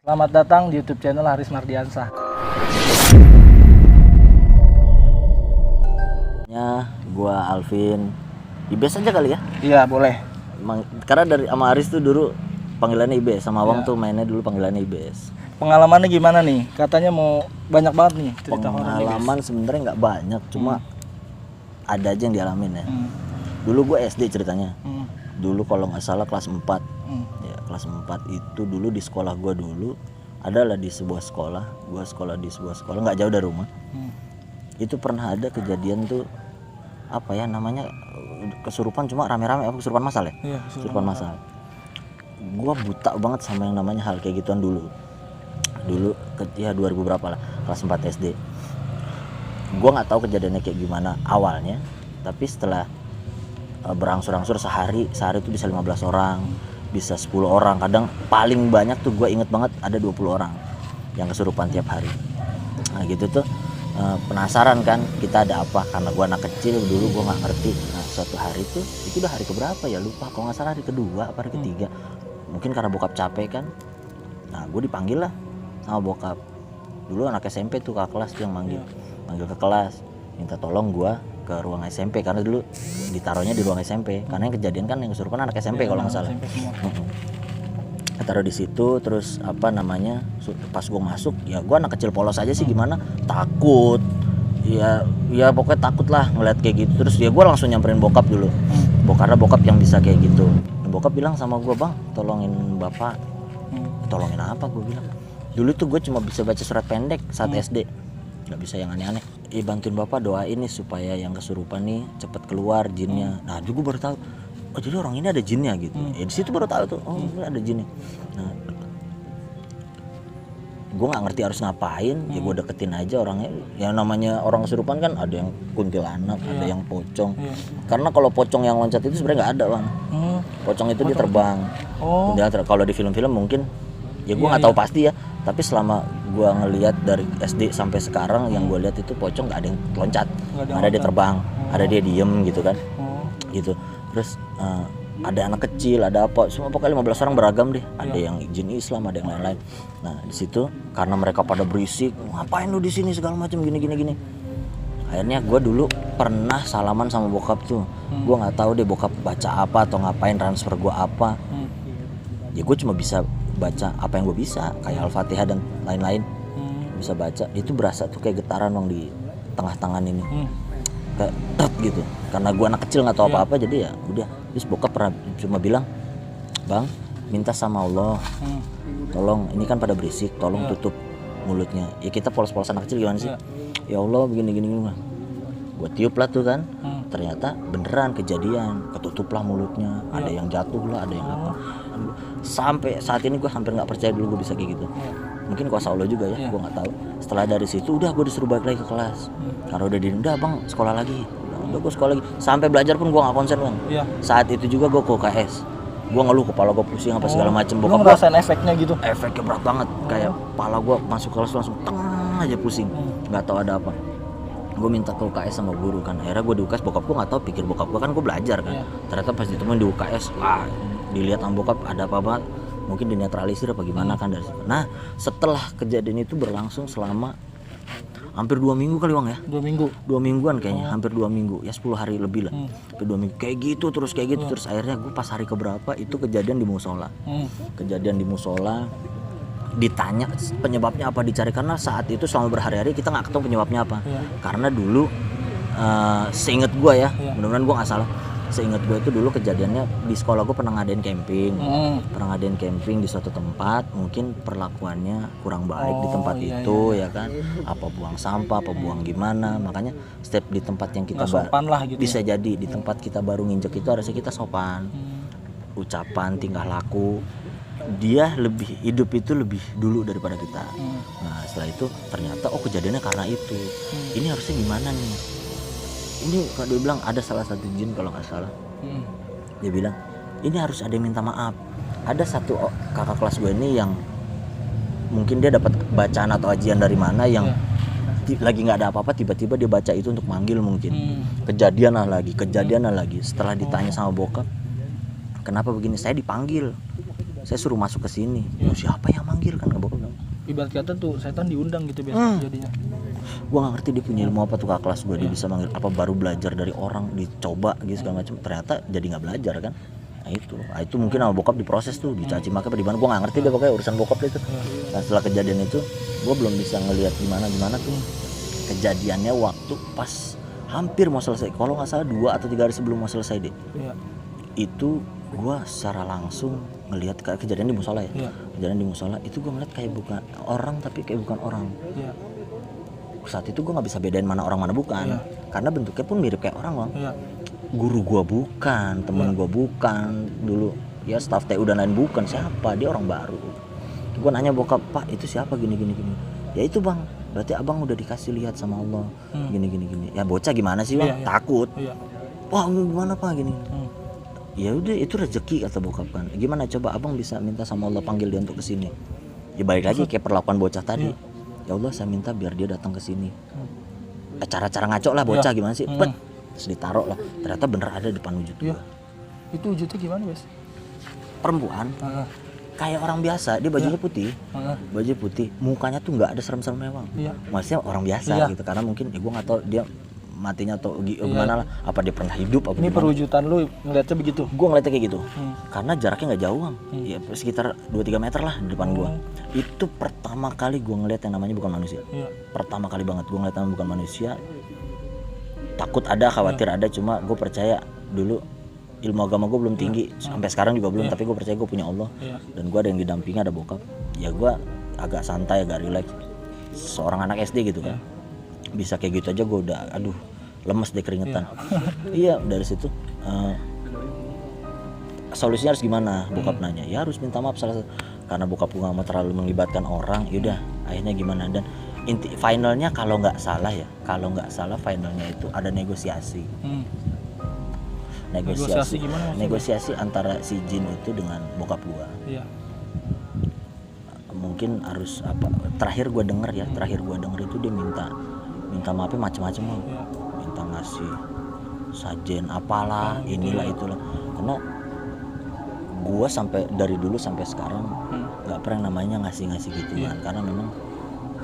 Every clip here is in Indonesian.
Selamat datang di YouTube channel Haris Mardiansah. Gua Alvin, Ibes aja kali ya. Iya boleh. Karena dari sama Aris tuh dulu panggilannya Ibes, sama Awang Iya. tuh mainnya dulu panggilannya Ibes. Pengalamannya gimana nih? Katanya mau banyak banget nih cerita horor nih, Pengalaman sebenarnya nggak banyak, cuma ada aja yang dialamin ya. guys. Dulu gue SD ceritanya. Hmm. Dulu kalau nggak salah kelas 4. Hmm. Ya, kelas 4 itu dulu di sekolah gua dulu adalah di sebuah sekolah. Gua sekolah di sebuah sekolah nggak jauh dari rumah. Hmm. Itu pernah ada kejadian tuh apa ya namanya, kesurupan, cuma rame-rame, apa kesurupan massal ya? Iya, Kesurupan massal. Gua buta banget sama yang namanya hal kayak gituan dulu ya 2000 berapa lah, kelas 4 SD. Gua nggak tahu kejadiannya kayak gimana awalnya, tapi setelah berangsur-angsur sehari itu bisa 15 orang, bisa 10 orang, kadang paling banyak tuh gue inget banget ada 20 orang yang kesurupan tiap hari. Nah gitu tuh, penasaran kan kita ada apa, karena gue anak kecil dulu gue nggak ngerti. Nah suatu hari tuh, itu udah hari keberapa ya, lupa, kalau nggak salah hari kedua apa hari ketiga, mungkin karena bokap capek kan. Nah gue dipanggil lah sama bokap. Dulu anak SMP tuh kakak kelas tuh yang manggil ke kelas, minta tolong gue ke ruang SMP, karena dulu ditaruhnya di ruang SMP, karena yang kejadian kan yang kesurupan anak SMP kalau nggak salah. Taruh di situ, terus apa namanya, pas gue masuk ya gue anak kecil polos aja sih, gimana, takut ya pokoknya takut lah ngeliat kayak gitu. Terus ya gue langsung nyamperin bokap dulu, karena bokap yang bisa kayak gitu. Bokap bilang sama gue, bang tolongin bapak. Tolongin apa, gue bilang. Dulu tuh gue cuma bisa baca surat pendek saat SD, nggak bisa yang aneh-aneh. Bantuin bapak doain nih supaya yang kesurupan nih cepet keluar jinnya. Nah juga baru tahu, oh jadi orang ini ada jinnya gitu. Di situ baru tahu tuh, oh ini ada jinnya. Nah gue nggak ngerti harus ngapain, ya gue deketin aja orangnya. Yang namanya orang kesurupan kan ada yang kuntilanak, ada yang pocong. Karena kalau pocong yang loncat itu sebenarnya nggak ada, bang. Pocong itu dia terbang. Kalau di film-film mungkin ya gue nggak tahu pasti ya, tapi selama gue ngelihat dari SD sampai sekarang yang gue lihat itu pocong nggak ada yang loncat, ada dia terbang, ada dia diem gitu kan. Gitu. Terus ada anak kecil, ada apa, semua pokoknya 15 orang beragam deh. Ada yang jin Islam, ada yang lain-lain. Nah di situ karena mereka pada berisik, ngapain lu di sini segala macam gini. Akhirnya gue dulu pernah salaman sama bokap tuh. Gue nggak tahu deh bokap baca apa atau ngapain, transfer gue apa. Ya gue cuma bisa baca apa yang gue bisa, kayak Al-Fatihah dan lain-lain. Bisa baca, itu berasa tuh kayak getaran bang di tengah tangan ini. Kayak tet gitu. Karena gue anak kecil nggak tahu apa-apa, jadi ya udah. Terus bokap pernah cuma bilang, bang minta sama Allah, tolong, ini kan pada berisik, tolong tutup mulutnya. Ya kita polos-polosan anak kecil gimana sih? Ya Allah begini. Gue tiup lah tuh kan, ternyata beneran kejadian, ketutup lah mulutnya, ada yang jatuh lah, ada yang apa. Sampai saat ini gue hampir nggak percaya dulu gue bisa kayak gitu. Mungkin kuasa Allah juga ya, gue nggak tahu. Setelah dari situ udah gue disuruh balik lagi ke kelas. Karena udah bang sekolah lagi, udah gue sekolah lagi. Sampai belajar pun gue nggak konsen bang. Saat itu juga gue ke UKS, gue ngeluh kepala gue pusing apa segala macem. Lu ngerasain efeknya gitu? Efeknya berat banget, kayak kepala gue masuk kelas langsung teng aja pusing, nggak tahu ada apa. Gue minta ke UKS sama guru kan, akhirnya gue di UKS, bokap gue nggak tahu, pikir bokap gue kan gue belajar kan. Ternyata pas ditemuin di UKS, wah dilihat sama bokap ada apa-apa, mungkin dinetralisir apa gimana kan dari situ. Nah setelah kejadian itu berlangsung selama hampir 2 minggu kali bang ya. 2 minggu? 2 mingguan kayaknya, hampir 2 minggu, ya 10 hari lebih lah. Hampir 2 minggu, kayak gitu terus. Terus akhirnya gue pas hari keberapa itu kejadian di musola. Kejadian di musola, ditanya penyebabnya apa, dicari, karena saat itu selama berhari-hari kita nggak ketemu penyebabnya apa. Karena dulu seinget gue ya, mudah-mudahan gue nggak salah, seinget gue itu dulu kejadiannya di sekolah gue pernah ngadain camping di suatu tempat. Mungkin perlakuannya kurang baik di tempat itu ya kan, apa buang sampah, apa buang gimana, makanya setiap di tempat yang kita sopan lah gitu bisa jadi di tempat kita baru nginjek itu harusnya kita sopan. Ucapan, tingkah laku, dia lebih hidup itu lebih dulu daripada kita. Nah setelah itu ternyata kejadiannya karena itu. Ini harusnya gimana nih? Ini kalau dia bilang ada salah satu jin kalau nggak salah. Dia bilang ini harus ada yang minta maaf. Ada satu kakak kelas gue ini yang mungkin dia dapat bacaan atau ajian dari mana yang lagi nggak ada apa-apa, tiba-tiba dia baca itu untuk manggil mungkin. Kejadian lagi. Setelah ditanya sama bokap, kenapa begini? Saya dipanggil, saya suruh masuk ke sini. Siapa yang manggil kan? Bokap ibarat kata tuh setan diundang gitu biasa jadinya. Gue nggak ngerti dia punya ilmu apa tuh, kakak kelas gue dia bisa manggil apa, baru belajar dari orang, dicoba gitu segala macam, ternyata jadi nggak belajar kan. Nah itu mungkin sama bokap diproses tuh, dicaci maki apa di mana, gue nggak ngerti deh pokoknya urusan bokap itu. Nah setelah kejadian itu gue belum bisa ngelihat gimana tuh kejadiannya waktu pas hampir mau selesai, kalau nggak salah 2 atau 3 hari sebelum mau selesai deh. Itu gue secara langsung ngelihat kayak kejadian di musola ya. Kejadian di musola itu gue ngeliat kayak bukan orang tapi kayak bukan orang. Saat itu gue nggak bisa bedain mana orang mana bukan, karena bentuknya pun mirip kayak orang bang. Guru gue bukan, temen gue bukan, dulu ya staff TU dan lain bukan, siapa dia, orang baru. Gue nanya bokap, Pak itu siapa, gini. Ya itu bang, berarti abang udah dikasih lihat sama Allah, gini. Ya bocah gimana sih bang, takut. Wah gimana Pak gini. Ya udah itu rezeki kata bokap kan. Gimana coba abang bisa minta sama Allah panggil dia untuk kesini. Ya balik lagi kayak perlakuan bocah tadi. Ya Allah saya minta biar dia datang ke sini. Cara-cara ngaco lah bocah gimana sih? Terus ditaruh lah. Ternyata bener ada depan wujud gua. Itu wujudnya gimana Bes? Perempuan. Kayak orang biasa, dia bajunya putih. Baju putih, mukanya tuh nggak ada serem-serem mewah. Maksudnya orang biasa gitu, karena mungkin ya gua nggak tahu dia matinya atau gimana lah, apa dia pernah hidup apa ini gimana. Perwujudan lu ngeliatnya begitu? Gue ngeliatnya kayak gitu, karena jaraknya nggak jauh bang, ya sekitar 2-3 meter lah di depan gue. Itu pertama kali gue ngeliat yang namanya bukan manusia. Pertama kali banget gue ngeliat yang bukan manusia. Takut ada, khawatir ada, cuma gue percaya dulu ilmu agama gue belum tinggi, sampai sekarang juga belum, tapi gue percaya gue punya Allah, dan gue ada yang didampingi, ada bokap. Ya gue agak santai, agak relax, seorang anak SD gitu kan. Bisa kayak gitu aja gue udah lemes deh, keringetan. Iya dari situ solusinya harus gimana, bokap nanya. Ya harus minta maaf salah satu, karena bokap gue gak mau terlalu melibatkan orang. Yaudah akhirnya gimana, dan inti finalnya kalau nggak salah finalnya itu ada negosiasi. Negosiasi antara si jin itu dengan bokap gue. Mungkin harus apa, terakhir gue denger itu dia minta maafnya macam-macam bang. Minta ngasih sajen apalah, inilah itulah. Karena gue sampai dari dulu sampai sekarang nggak pernah namanya ngasih gitu kan, karena memang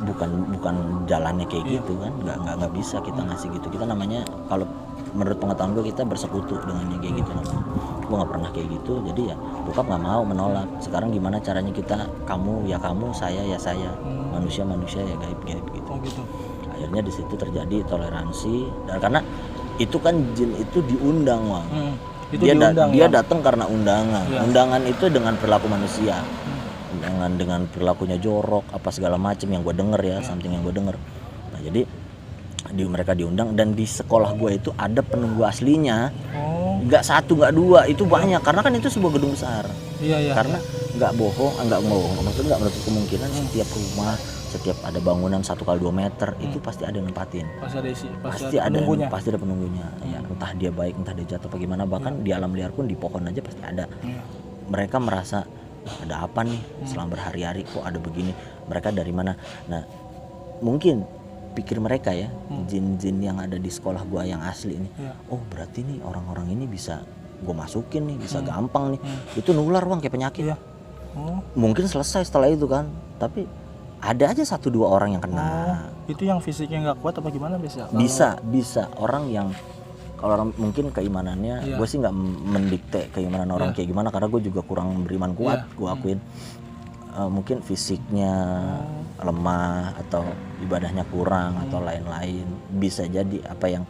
bukan jalannya kayak gitu kan, nggak bisa kita ngasih gitu. Kita namanya kalau menurut pengetahuan gue kita bersekutu dengan yang kayak gitu namanya. Gue nggak pernah kayak gitu, jadi ya bokap nggak mau, menolak. Sekarang gimana caranya kita, kamu ya kamu, saya ya saya, manusia ya gaib gitu. Akhirnya di situ terjadi toleransi, dan karena itu kan jin itu diundang bang. Dia datang karena undangan. Undangan itu dengan perilaku manusia, dengan perilakunya jorok apa segala macam yang gue denger ya, something yang gue denger. Nah jadi mereka diundang, dan di sekolah gue itu ada penunggu aslinya. Nggak 1 nggak 2, itu banyak, karena kan itu sebuah gedung besar. Karena nggak bohong, maksudnya nggak menutup kemungkinan setiap rumah, setiap ada bangunan 1x2 meter itu pasti ada yang nempatin. Pasti ada penunggunya. Ya, entah dia baik, entah dia jatuh apa gimana, bahkan di alam liar pun di pohon aja pasti ada. Mereka merasa ada apa nih selama berhari-hari kok ada begini, mereka dari mana. Nah mungkin pikir mereka ya, jin-jin yang ada di sekolah gua yang asli ini, oh berarti nih orang-orang ini bisa gua masukin nih, bisa gampang nih. Itu nular bang kayak penyakit. Mungkin selesai setelah itu kan, tapi ada aja 1-2 orang yang kena. Itu yang fisiknya nggak kuat apa gimana biasa? Bisa orang yang, kalau orang mungkin keimanannya, gue sih nggak mendikte keimanan orang kayak gimana, karena gue juga kurang beriman kuat, gue akuin. Mungkin fisiknya lemah atau ibadahnya kurang atau lain-lain, bisa jadi apa yang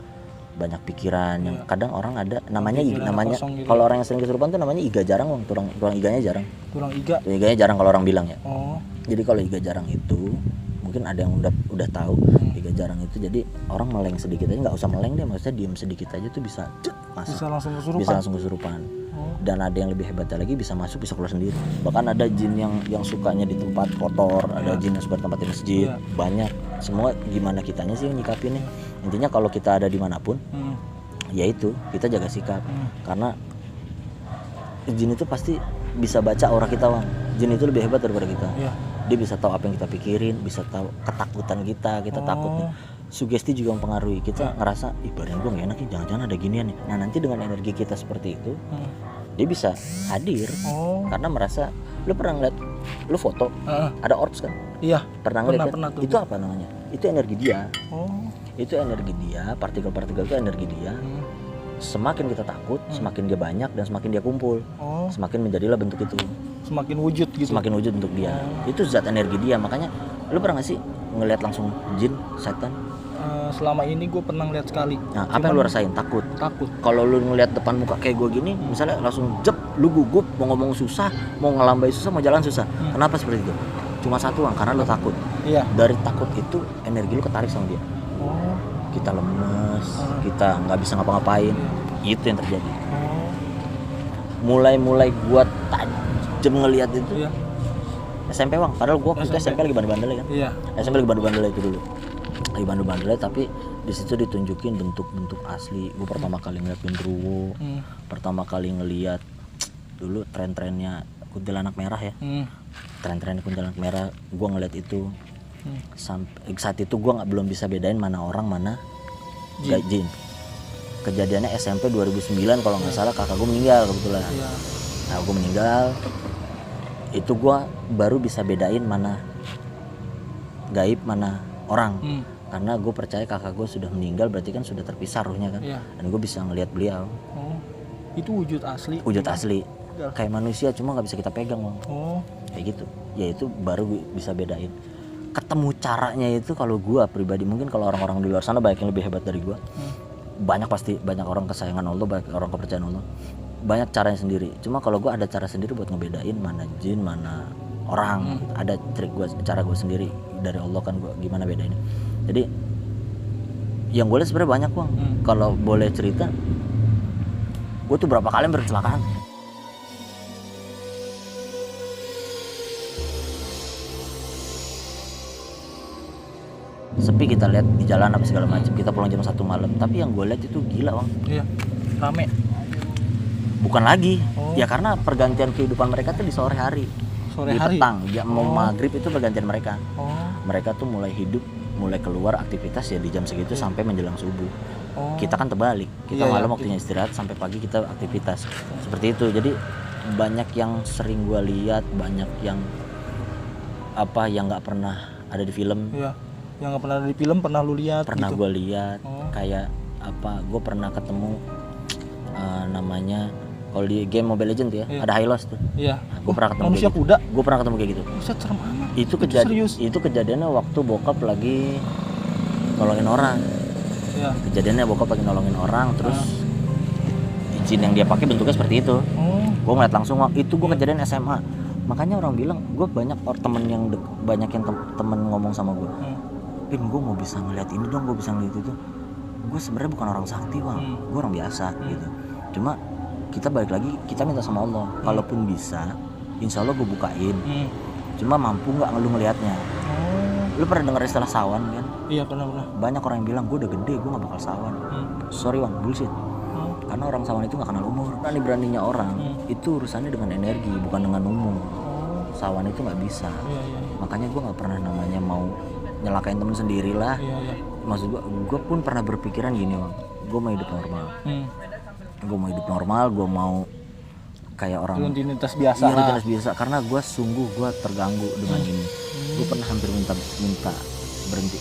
banyak pikiran yang kadang orang ada namanya gitu. Kalau orang yang sering kesurupan tuh namanya iga jarang bang, tulang iganya jarang. Iganya jarang kalau orang bilang ya. Jadi kalau iga jarang itu mungkin ada yang udah tahu iga jarang itu, jadi orang meleng sedikit aja, nggak usah meleng deh, maksudnya diem sedikit aja tuh bisa langsung kesurupan. Dan ada yang lebih hebatnya lagi, bisa masuk bisa keluar sendiri. Bahkan ada jin yang sukanya di tempat kotor, ada jin yang suka di tempat di masjid, banyak. Semua gimana kitanya sih nyikapinnya. Intinya kalau kita ada dimanapun, ya itu kita jaga sikap. Karena jin itu pasti bisa baca aura kita bang. Jin itu lebih hebat daripada kita. Dia bisa tahu apa yang kita pikirin, bisa tahu ketakutan kita takut nih. Sugesti juga mempengaruhi kita, ngerasa ih badan gue gak enak nih, jangan-jangan ada ginian nih. Nah nanti dengan energi kita seperti itu, dia bisa hadir karena merasa. Lu pernah ngeliat, lu foto ada orbs kan? Iya. Pernah ngeliat Pernah kan? tuh. Itu apa namanya? Itu energi dia. Itu energi dia, partikel-partikel itu energi dia. Semakin kita takut, semakin dia banyak dan semakin dia kumpul. Semakin menjadilah bentuk itu. Semakin wujud gitu. Semakin wujud bentuk dia. Itu zat energi dia. Makanya lu pernah gak sih ngeliat langsung jin, setan? Selama ini gue pernah ngeliat sekali. Nah, apa yang lu rasain? Takut. Kalau lu ngeliat depan muka kayak gue gini, misalnya langsung jep, lu gugup, mau ngomong susah, mau ngelambai susah, mau jalan susah. Kenapa seperti itu? Cuma satu, karena lu takut. Iya. Dari takut itu energi lu ketarik sama dia. Kita lemes, kita nggak bisa ngapa-ngapain. Itu yang terjadi. Mulai gua tajam ngelihat itu. SMP bang, padahal gua waktu itu SMP lagi bandel-bandelnya kan. Iya. SMP lagi bandel-bandelnya itu dulu. Lagi bandel-bandelnya, tapi di situ ditunjukin bentuk-bentuk asli. Gua pertama kali ngeliat genderuwo. Pertama kali ngeliat dulu tren-trennya kuntilanak merah ya. Tren-tren kuntilanak merah, gua ngeliat itu. Sampai saat itu gua belum bisa bedain mana orang mana jin. Kejadiannya SMP 2009 kalau nggak salah, kakak gue meninggal kebetulan. Nah, gue meninggal itu gue baru bisa bedain mana gaib mana orang. Karena gue percaya kakak gue sudah meninggal, berarti kan sudah terpisah ruhnya kan. Dan gue bisa ngelihat beliau. Itu wujud asli. Wujud asli kayak manusia, cuma nggak bisa kita pegang bang. Kayak gitu ya, itu baru bisa bedain. Ketemu caranya itu kalau gue pribadi, mungkin kalau orang-orang di luar sana banyak yang lebih hebat dari gue. Banyak, pasti banyak orang kesayangan Allah, banyak orang kepercayaan Allah, banyak caranya sendiri. Cuma kalau gue ada cara sendiri buat ngebedain mana jin mana orang. Ada trik gue, cara gue sendiri dari Allah kan, gue gimana bedainnya. Jadi yang gue lihat sebenarnya banyak bang. Kalau boleh cerita, gue tuh berapa kali berkecelakaan. Sepi, kita lihat di jalan apa segala macam, kita pulang jam 1 malam, tapi yang gue lihat itu gila bang. Iya, rame. Bukan lagi, ya karena pergantian kehidupan mereka tuh di sore hari, di petang, ya mau maghrib itu pergantian mereka. Mereka tuh mulai hidup, mulai keluar aktivitas ya di jam segitu sampai menjelang subuh. Kita kan terbalik, kita malam waktunya istirahat, sampai pagi kita aktivitas. Seperti itu, jadi banyak yang sering gue lihat, banyak yang apa yang nggak pernah ada di film. Iya. Yang nggak pernah ada di film pernah lu lihat? Pernah gitu. Gue lihat. Kayak apa? Gue pernah ketemu namanya kalau di game Mobile Legends ya, ada Hylos tuh. Iya. Nah, gue pernah ketemu manusia kayak kuda. Gitu. Gue pernah ketemu kayak gitu. Buset, serem amat. Itu kejadiannya waktu bokap lagi nolongin orang. Iya. Kejadiannya bokap lagi nolongin orang, terus jin yang dia pakai bentuknya seperti itu. Gue ngeliat langsung, itu gue kejadian SMA. Makanya orang bilang, gue banyak temen yang temen ngomong sama gue. Pin, gue mau bisa ngeliat ini dong, gue bisa ngeliat itu. Gue sebenarnya bukan orang sakti bang, gue orang biasa gitu. Cuma kita balik lagi, kita minta sama Allah. Kalaupun bisa, insya Allah gue bukain. Cuma mampu nggak lu ngelihatnya? Lu pernah dengar istilah sawan kan? Iya, pernah. Banyak orang yang bilang gue udah gede, gue nggak bakal sawan. Sorry bang, bullshit. Karena orang sawan itu nggak kenal umur. Beraninya orang itu urusannya dengan energi, bukan dengan umur. Sawan itu nggak bisa. Makanya gue nggak pernah namanya mau nyelakain temen sendiri lah. Maksud gue pun pernah berpikiran gini bang, gue mau hidup normal. Gue mau kayak orang rutinitas biasa. Iya, rutinitas biasa. Karena gue sungguh terganggu dengan ini. Gue pernah hampir minta berhenti.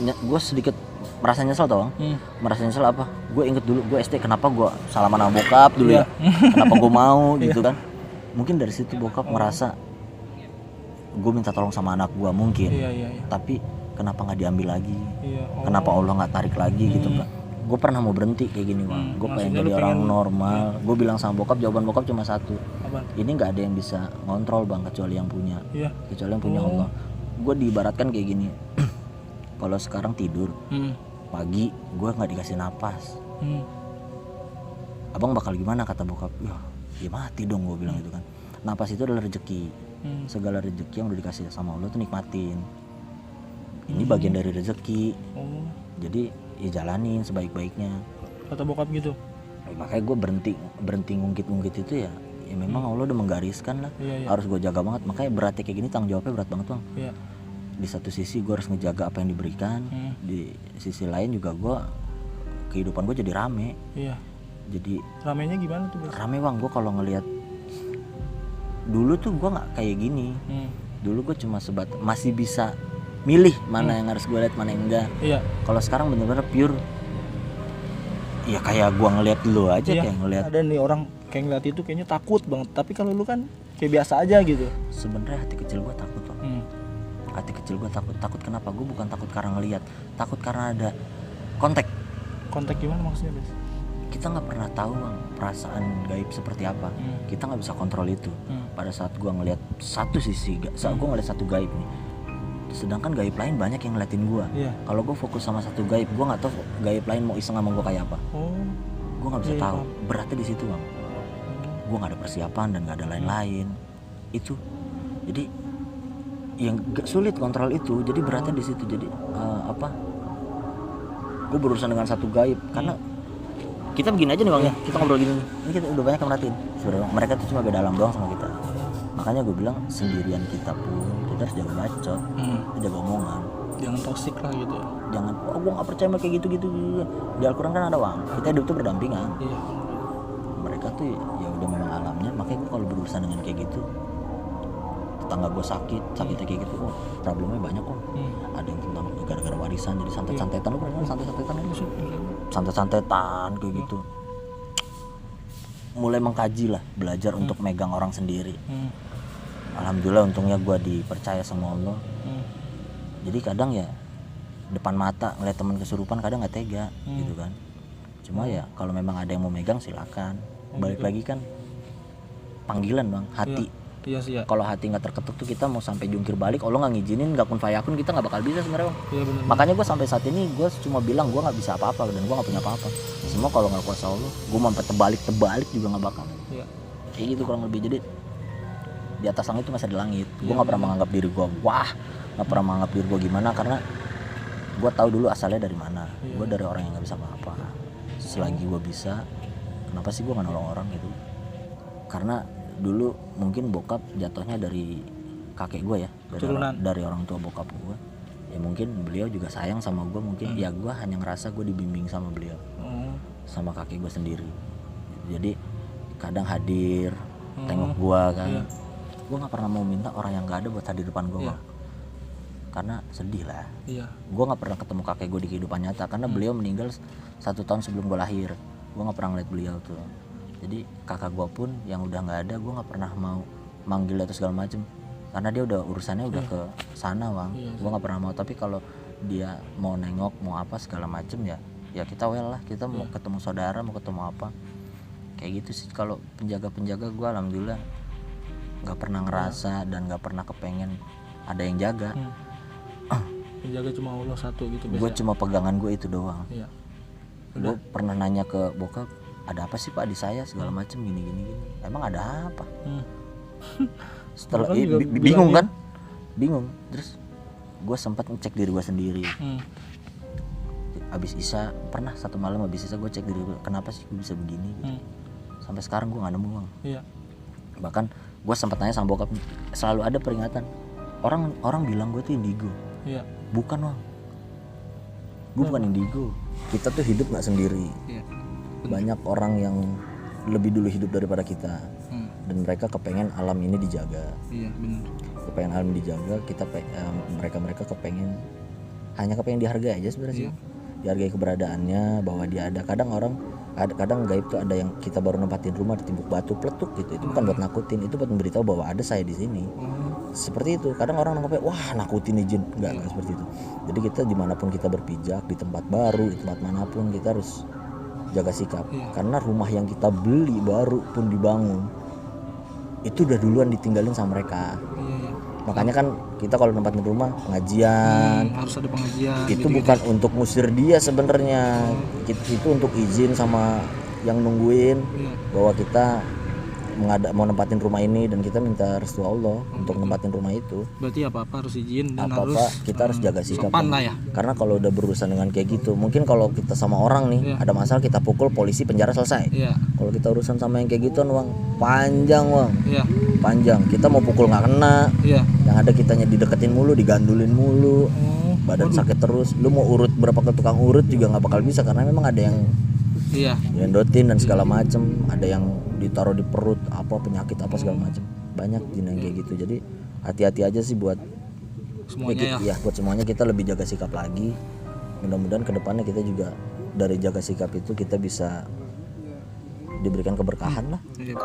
Gue sedikit merasa nyesel tau bang. Merasa nyesel apa? Gue inget dulu gue SD, kenapa gue salaman sama bokap dulu ya. Kenapa gue mau gitu kan. Mungkin dari situ bokap merasa gue minta tolong sama anak gue mungkin. Tapi kenapa nggak diambil lagi? Kenapa Allah nggak tarik lagi gitu kan? Gue pernah mau berhenti kayak gini bang. Gue pengen jadi orang normal. Gue bilang sama bokap, jawaban bokap cuma satu. Ini nggak ada yang bisa ngontrol bang, kecuali yang punya. Kecuali yang punya Allah. Gue diibaratkan kayak gini. Kalau sekarang tidur, pagi gue nggak dikasih napas. Abang bakal gimana, kata bokap? Ya mati dong, gue bilang gitu kan. Napas itu adalah rezeki. Segala rezeki yang udah dikasih sama Allah tuh nikmatin. Ini bagian dari rezeki. Jadi ya jalanin sebaik-baiknya, kata bokap gitu. Makanya gue berhenti ngungkit itu ya memang Allah udah menggariskan lah. Harus gue jaga banget. Makanya beratnya kayak gini, tanggung jawabnya berat banget bang. Di satu sisi gue harus ngejaga apa yang diberikan, di sisi lain juga gue kehidupan gue jadi rame. Jadi Ramenya gimana tuh, Bos? rame bang. Gue kalau ngelihat dulu tuh gue nggak kayak gini. Dulu gue cuma masih bisa milih mana yang harus gue lihat, mana yang enggak. Iya. Kalau sekarang bener-bener pure. Ya kayak gue ngelihat lu aja, Iya. kayak ngelihat. Ada nih orang kayak ngeliat itu kayaknya takut banget. Tapi kalau lu kan kayak biasa aja gitu. Sebenarnya hati kecil gue takut bang. Hati kecil gue takut kenapa? Gue bukan takut karena ngelihat, takut karena ada kontak. Kontak gimana maksudnya, Bos? Kita nggak pernah tahu bang perasaan gaib seperti apa. Kita nggak bisa kontrol itu. Pada saat gue ngelihat satu sisi, saat gue ngelihat satu gaib nih, sedangkan gaib lain banyak yang ngeliatin gue. Kalau gue fokus sama satu gaib, gue nggak tahu gaib lain mau iseng sama gue kayak apa. Gue nggak bisa tahu. Beratnya di situ bang. Gue nggak ada persiapan dan nggak ada lain-lain. Itu jadi yang sulit kontrol itu. Jadi beratnya di situ. Jadi gue berurusan dengan satu gaib karena kita begini aja nih bang ya, kita ngobrol gini nih, ini kita udah banyak yang merhatiin sebenarnya. Mereka tuh cuma beda alam doang sama kita. Makanya gue bilang sendirian kita pun kita harus jaga bacot, jaga omongan, Jangan toksik lah gitu. jangan gue nggak percaya sama kayak gitu. Di Al-Quran kan ada bang, kita hidup tuh berdampingan. Mereka tuh ya udah memang alamnya. Makanya gue kalau berurusan dengan kayak gitu, tetangga gue sakitnya kayak gitu, problemnya banyak kok. Ada yang tentang gara-gara warisan jadi santet-santetan. Lu pernah santet-santetan apa sih? Santet-santetan kayak gitu. Mulai mengkaji lah, belajar untuk megang orang sendiri. Alhamdulillah untungnya gue dipercaya sama Allah. Jadi kadang ya depan mata ngeliat teman kesurupan kadang nggak tega gitu kan. Cuma ya kalau memang ada yang mau megang silakan. Balik lagi kan panggilan bang, hati. Iya sih ya. Kalau hati nggak terketuk tuh kita mau sampai jungkir balik, Allah nggak ngizinin, nggak kun fayakun, kita nggak bakal bisa sebenarnya bang. Iya benar. Makanya gue sampai saat ini gue cuma bilang gue nggak bisa apa-apa dan gue nggak punya apa-apa. Semua kalau nggak kuasa Allah, gue mau sampai terbalik juga nggak bakal. Iya. Kayak gitu kurang lebih. Jadi di atas langit itu masih ada langit. Gue nggak pernah menganggap diri gue nggak pernah menganggap diri gue gimana, karena gue tahu dulu asalnya dari mana. Gue dari orang yang nggak bisa apa-apa. Selagi gue bisa, kenapa sih gue nggak nolong orang gitu? Karena dulu mungkin bokap jatuhnya dari kakek gue ya, dari orang tua bokap gue. Ya mungkin beliau juga sayang sama gue mungkin. Ya gue hanya ngerasa gue dibimbing sama beliau, sama kakek gue sendiri. Jadi kadang hadir, tengok gue kan. Gue nggak pernah mau minta orang yang nggak ada buat hadir depan gue bang. Karena sedih lah. Gue nggak pernah ketemu kakek gue di kehidupan nyata karena beliau meninggal 1 tahun sebelum gue lahir. Gue nggak pernah ngeliat beliau tuh. Jadi kakak gue pun yang udah nggak ada, gue nggak pernah mau manggil atau segala macem karena dia udah urusannya udah ke sana bang. Gue nggak pernah mau. Tapi kalau dia mau nengok mau apa segala macem ya kita well lah, kita mau ketemu saudara, mau ketemu apa kayak gitu sih. Kalau penjaga gue alhamdulillah nggak pernah ngerasa dan nggak pernah kepengen ada yang jaga. Penjaga cuma Allah satu gitu. Gue cuma pegangan gue itu doang. Gue pernah nanya ke bokap, ada apa sih pak di saya segala macem gini. Emang ada apa? Setelah bingung kan? Bingung. Terus gue sempat ngecek diri gue sendiri. Abis Isya pernah satu malam abis Isya gue cek diri gue, kenapa sih gue bisa begini? Gitu. Sampai sekarang gue nggak nemu bang. Bahkan gue sempat tanya sama bokap, selalu ada peringatan. Orang bilang gue tuh indigo. Bukan bang. Gue bukan indigo. Kita tuh hidup nggak sendiri. Banyak orang yang lebih dulu hidup daripada kita, dan mereka kepengen alam ini dijaga. Kepengen alam dijaga. Mereka kepengen dihargai aja sebenarnya. Dihargai keberadaannya, bahwa dia ada. Kadang gaib tuh ada yang kita baru nempatin rumah ditimbuk batu peletuk gitu. Itu bukan buat nakutin, itu buat memberitahu bahwa ada saya di sini. Seperti itu. Kadang orang nangkepnya wah nakutin nih jin, enggak seperti itu. Jadi kita dimanapun kita berpijak, di tempat baru, di tempat manapun kita harus jaga sikap. Karena rumah yang kita beli baru pun dibangun itu udah duluan ditinggalin sama mereka. Makanya kan kita kalau nempatin rumah pengajian, harus ada pengajian. Itu gitu, bukan untuk ngusir dia sebenarnya. Itu untuk izin sama yang nungguin bahwa kita mau nempatin rumah ini, dan kita minta restu Allah untuk nempatin rumah itu. Berarti apa-apa harus izin dan kita harus jaga sikap. Ya. Karena kalau udah berurusan dengan kayak gitu, mungkin kalau kita sama orang nih ada masalah kita pukul, polisi, penjara, selesai. Kalau kita urusan sama yang kayak gituan bang, panjang bang. Panjang. Kita mau pukul nggak kena. Yang ada kitanya dideketin mulu, digandulin mulu. Badan sakit terus. Lu mau urut berapa ke tukang urut juga nggak bakal bisa karena memang ada yang Iya. Endotin dan segala macem, ada yang ditaruh di perut apa penyakit apa segala macem, banyak jin yang kayak gitu. Jadi hati-hati aja sih buat Semuanya ya. buat semuanya, kita lebih jaga sikap lagi. Mudah-mudahan kedepannya kita juga dari jaga sikap itu kita bisa diberikan keberkahan lah. Iya.